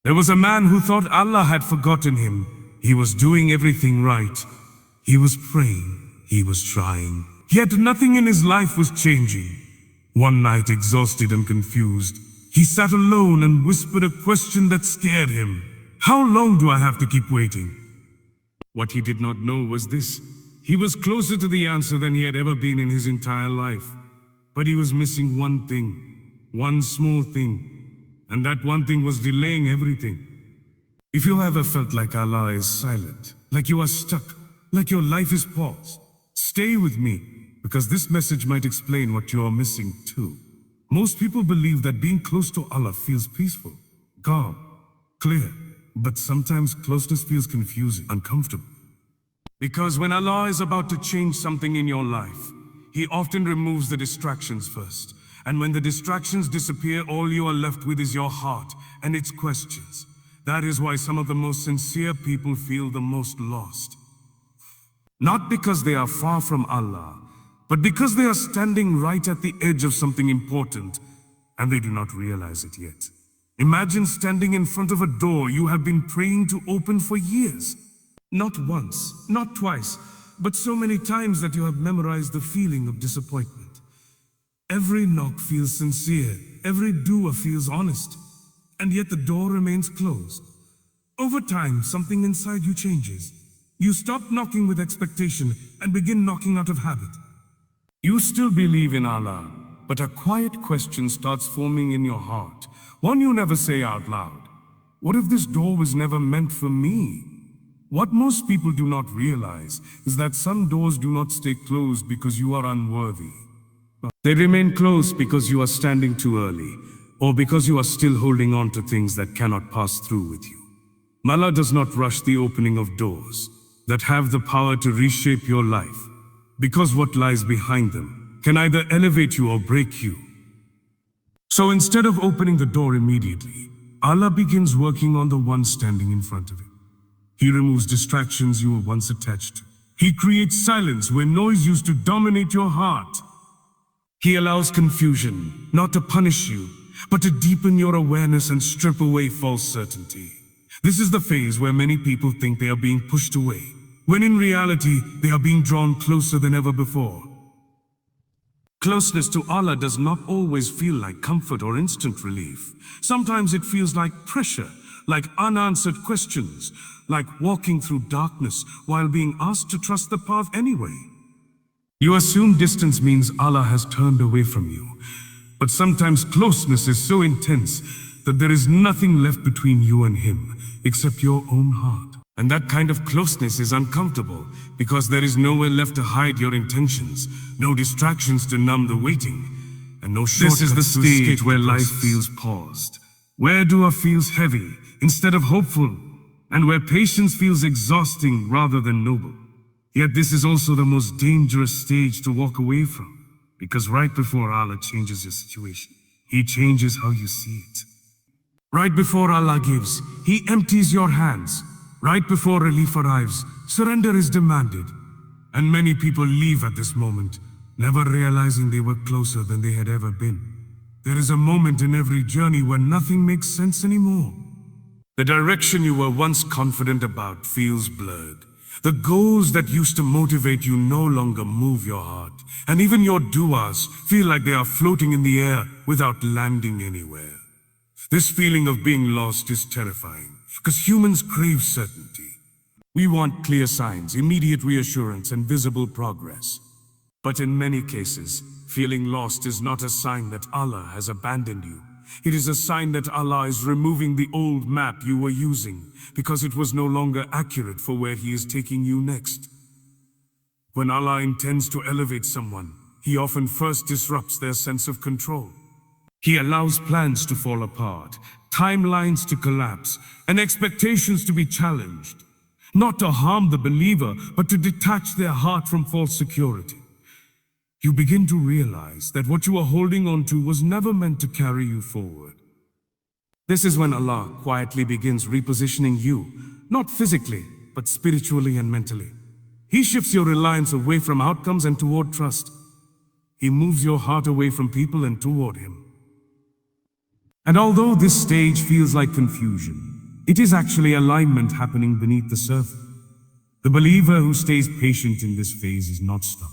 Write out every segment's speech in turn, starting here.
There was a man who thought Allah had forgotten him. He was doing everything right. He was praying. He was trying. Yet nothing in his life was changing. One night, exhausted and confused, he sat alone and whispered a question that scared him. How long do I have to keep waiting? What he did not know was this. He was closer to the answer than he had ever been in his entire life. But he was missing one thing, one small thing. And that one thing was delaying everything. If you ever felt like Allah is silent, like you are stuck, like your life is paused, stay with me, because this message might explain what you are missing too. Most people believe that being close to Allah feels peaceful, calm, clear, but sometimes closeness feels confusing, uncomfortable. Because when Allah is about to change something in your life, He often removes the distractions first. And when the distractions disappear, all you are left with is your heart and its questions. That is why some of the most sincere people feel the most lost. Not because they are far from Allah, but because they are standing right at the edge of something important, and they do not realize it yet. Imagine standing in front of a door you have been praying to open for years. Not once, not twice, but so many times that you have memorized the feeling of disappointment. Every knock feels sincere, every doer feels honest, and yet the door remains closed. Over time, something inside you changes. You stop knocking with expectation and begin knocking out of habit. You still believe in Allah, but a quiet question starts forming in your heart, one you never say out loud. What if this door was never meant for me? What most people do not realize is that some doors do not stay closed because you are unworthy. They remain closed because you are standing too early, or because you are still holding on to things that cannot pass through with you. Allah does not rush the opening of doors that have the power to reshape your life, because what lies behind them can either elevate you or break you. So instead of opening the door immediately, Allah begins working on the one standing in front of it. He removes distractions you were once attached to. He creates silence where noise used to dominate your heart. He allows confusion, not to punish you, but to deepen your awareness and strip away false certainty. This is the phase where many people think they are being pushed away, when in reality, they are being drawn closer than ever before. Closeness to Allah does not always feel like comfort or instant relief. Sometimes it feels like pressure, like unanswered questions, like walking through darkness while being asked to trust the path anyway. You assume distance means Allah has turned away from you, but sometimes closeness is so intense that there is nothing left between you and Him except your own heart. And that kind of closeness is uncomfortable because there is nowhere left to hide your intentions, no distractions to numb the waiting, and no shortcuts. This is the stage where life feels paused, where dua feels heavy instead of hopeful, and where patience feels exhausting rather than noble. Yet this is also the most dangerous stage to walk away from, because right before Allah changes your situation, He changes how you see it. Right before Allah gives, He empties your hands. Right before relief arrives, surrender is demanded. And many people leave at this moment, never realizing they were closer than they had ever been. There is a moment in every journey when nothing makes sense anymore. The direction you were once confident about feels blurred. The goals that used to motivate you no longer move your heart, and even your duas feel like they are floating in the air without landing anywhere. This feeling of being lost is terrifying, because humans crave certainty. We want clear signs, immediate reassurance, and visible progress. But in many cases, feeling lost is not a sign that Allah has abandoned you. It is a sign that Allah is removing the old map you were using because it was no longer accurate for where He is taking you next. When Allah intends to elevate someone, He often first disrupts their sense of control. He allows plans to fall apart, timelines to collapse, and expectations to be challenged. Not to harm the believer, but to detach their heart from false security. You begin to realize that what you are holding on to was never meant to carry you forward. This is when Allah quietly begins repositioning you, not physically, but spiritually and mentally. He shifts your reliance away from outcomes and toward trust. He moves your heart away from people and toward Him. And although this stage feels like confusion, It is actually alignment happening beneath the surface. The believer who stays patient in this phase is not stuck.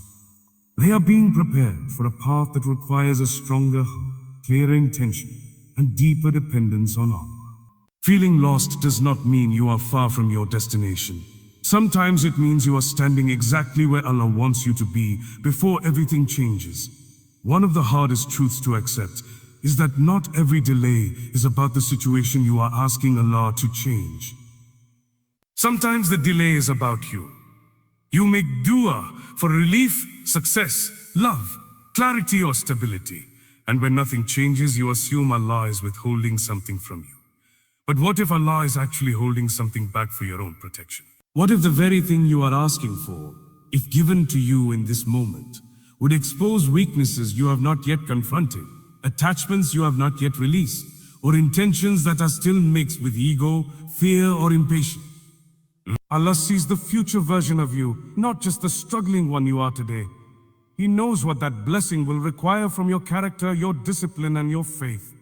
They are being prepared for a path that requires a stronger heart, clearer intention, and deeper dependence on Allah. Feeling lost does not mean you are far from your destination. Sometimes it means you are standing exactly where Allah wants you to be before everything changes. One of the hardest truths to accept is that not every delay is about the situation you are asking Allah to change. Sometimes the delay is about you. You make dua for relief, success, love, clarity or stability. And when nothing changes, you assume Allah is withholding something from you. But what if Allah is actually holding something back for your own protection? What if the very thing you are asking for, if given to you in this moment, would expose weaknesses you have not yet confronted, attachments you have not yet released, or intentions that are still mixed with ego, fear, or impatience? Allah sees the future version of you, not just the struggling one you are today. He knows what that blessing will require from your character, your discipline, and your faith.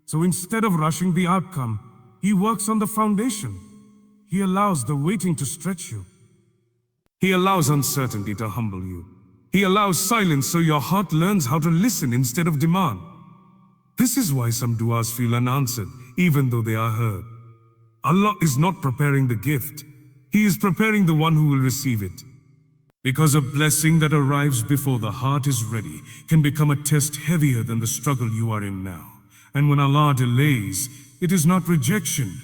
So instead of rushing the outcome, He works on the foundation. He allows the waiting to stretch you. He allows uncertainty to humble you. He allows silence so your heart learns how to listen instead of demand. This is why some du'as feel unanswered, even though they are heard. Allah is not preparing the gift. He is preparing the one who will receive it. Because a blessing that arrives before the heart is ready can become a test heavier than the struggle you are in now. And when Allah delays, it is not rejection.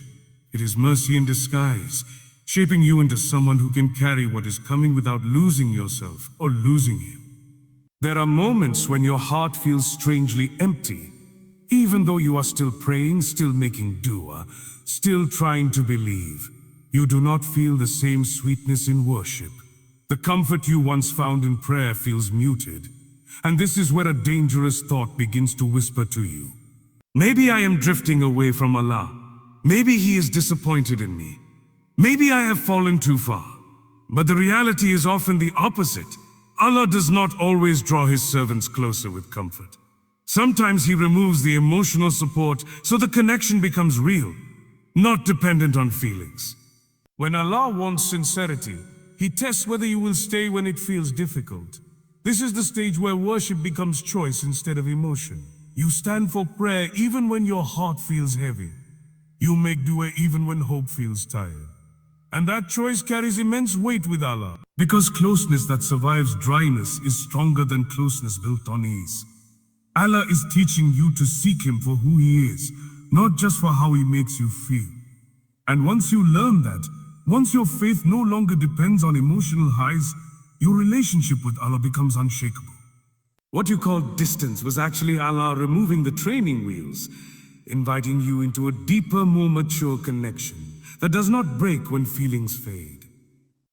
It is mercy in disguise, shaping you into someone who can carry what is coming without losing yourself or losing Him. There are moments when your heart feels strangely empty, even though you are still praying, still making dua, still trying to believe. You do not feel the same sweetness in worship. The comfort you once found in prayer feels muted. And this is where a dangerous thought begins to whisper to you. Maybe I am drifting away from Allah. Maybe He is disappointed in me. Maybe I have fallen too far. But the reality is often the opposite. Allah does not always draw His servants closer with comfort. Sometimes He removes the emotional support so the connection becomes real, not dependent on feelings. When Allah wants sincerity, He tests whether you will stay when it feels difficult. This is the stage where worship becomes choice instead of emotion. You stand for prayer even when your heart feels heavy. You make dua even when hope feels tired. And that choice carries immense weight with Allah. Because closeness that survives dryness is stronger than closeness built on ease. Allah is teaching you to seek Him for who He is, not just for how He makes you feel. And once you learn that, once your faith no longer depends on emotional highs, your relationship with Allah becomes unshakable. What you call distance was actually Allah removing the training wheels, inviting you into a deeper, more mature connection that does not break when feelings fade.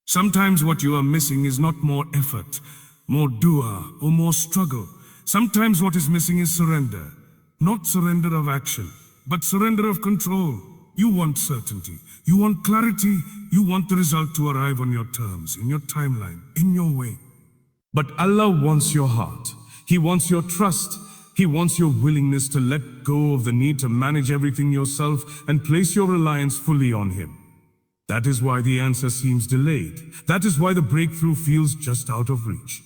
Sometimes what you are missing is not more effort, more dua, or more struggle. Sometimes what is missing is surrender. Not surrender of action, but surrender of control. You want certainty. You want clarity. You want the result to arrive on your terms, in your timeline, in your way. But Allah wants your heart. He wants your trust. He wants your willingness to let go of the need to manage everything yourself and place your reliance fully on Him. That is why the answer seems delayed. That is why the breakthrough feels just out of reach.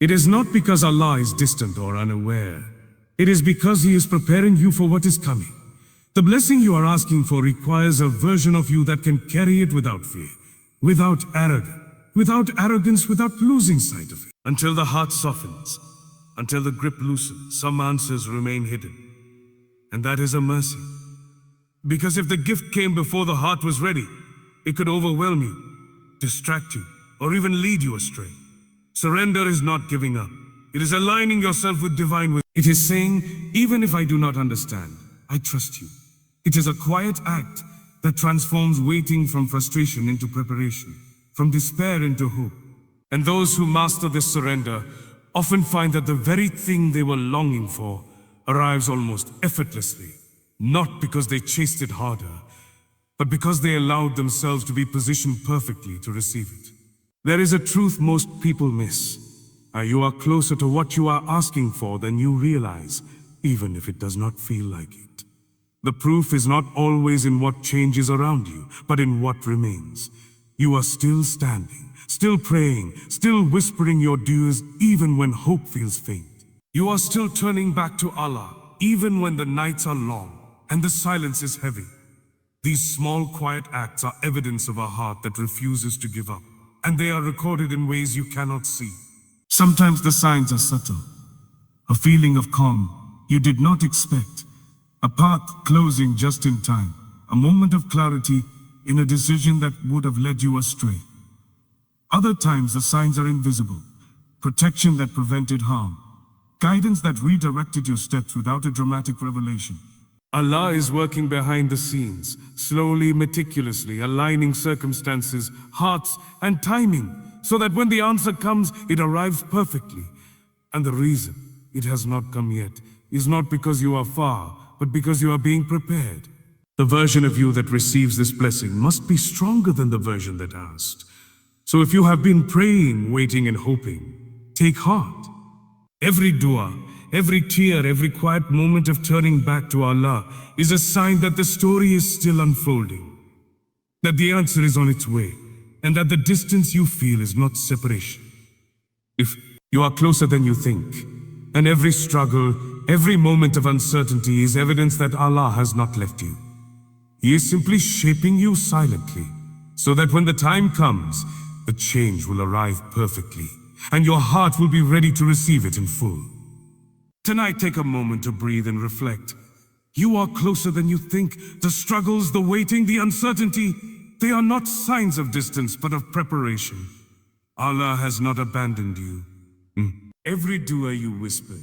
It is not because Allah is distant or unaware. It is because He is preparing you for what is coming. The blessing you are asking for requires a version of you that can carry it without fear, without arrogance, without losing sight of it. Until the heart softens, until the grip loosens, some answers remain hidden. And that is a mercy. Because if the gift came before the heart was ready, it could overwhelm you, distract you, or even lead you astray. Surrender is not giving up. It is aligning yourself with divine will. It is saying, even if I do not understand, I trust you. It is a quiet act that transforms waiting from frustration into preparation, from despair into hope. And those who master this surrender often find that the very thing they were longing for arrives almost effortlessly, not because they chased it harder, but because they allowed themselves to be positioned perfectly to receive it. There is a truth most people miss. You are closer to what you are asking for than you realize, even if it does not feel like it. The proof is not always in what changes around you, but in what remains. You are still standing, still praying, still whispering your dues even when hope feels faint. You are still turning back to Allah, even when the nights are long and the silence is heavy. These small, quiet acts are evidence of a heart that refuses to give up, and they are recorded in ways you cannot see. Sometimes the signs are subtle. A feeling of calm you did not expect. A path closing just in time. A moment of clarity in a decision that would have led you astray. Other times the signs are invisible. Protection that prevented harm. Guidance that redirected your steps without a dramatic revelation. Allah is working behind the scenes, slowly, meticulously, aligning circumstances, hearts, and timing, so that when the answer comes, it arrives perfectly. And the reason it has not come yet is not because you are far, but because you are being prepared. The version of you that receives this blessing must be stronger than the version that asked. So if you have been praying, waiting, and hoping, take heart. Every dua, every tear, every quiet moment of turning back to Allah is a sign that the story is still unfolding, that the answer is on its way, and that the distance you feel is not separation. If you are closer than you think, and every struggle, every moment of uncertainty is evidence that Allah has not left you. He is simply shaping you silently, so that when the time comes, the change will arrive perfectly, and your heart will be ready to receive it in full. Tonight, take a moment to breathe and reflect. You are closer than you think. The struggles, the waiting, the uncertainty, they are not signs of distance, but of preparation. Allah has not abandoned you. Every dua you whisper,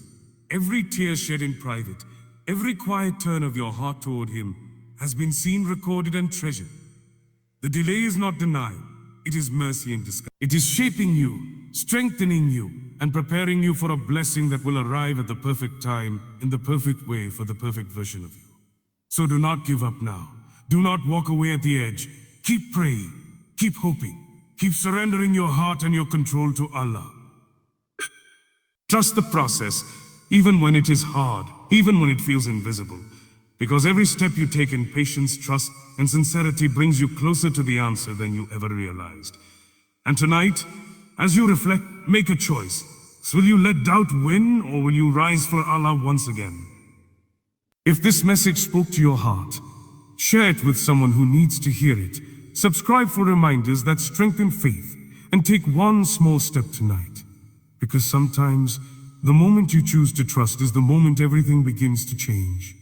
every tear shed in private, every quiet turn of your heart toward Him has been seen, recorded, and treasured. The delay is not denial. It is mercy in disguise. It is shaping you, strengthening you, and preparing you for a blessing that will arrive at the perfect time, in the perfect way, for the perfect version of you. So do not give up now. Do not walk away at the edge. Keep praying, keep hoping, keep surrendering your heart and your control to Allah. Trust the process, even when it is hard, even when it feels invisible. Because every step you take in patience, trust, and sincerity brings you closer to the answer than you ever realized. And tonight, as you reflect, make a choice. Will you let doubt win, or will you rise for Allah once again? If this message spoke to your heart, share it with someone who needs to hear it. Subscribe for reminders that strengthen faith, and take one small step tonight. Because sometimes, the moment you choose to trust is the moment everything begins to change.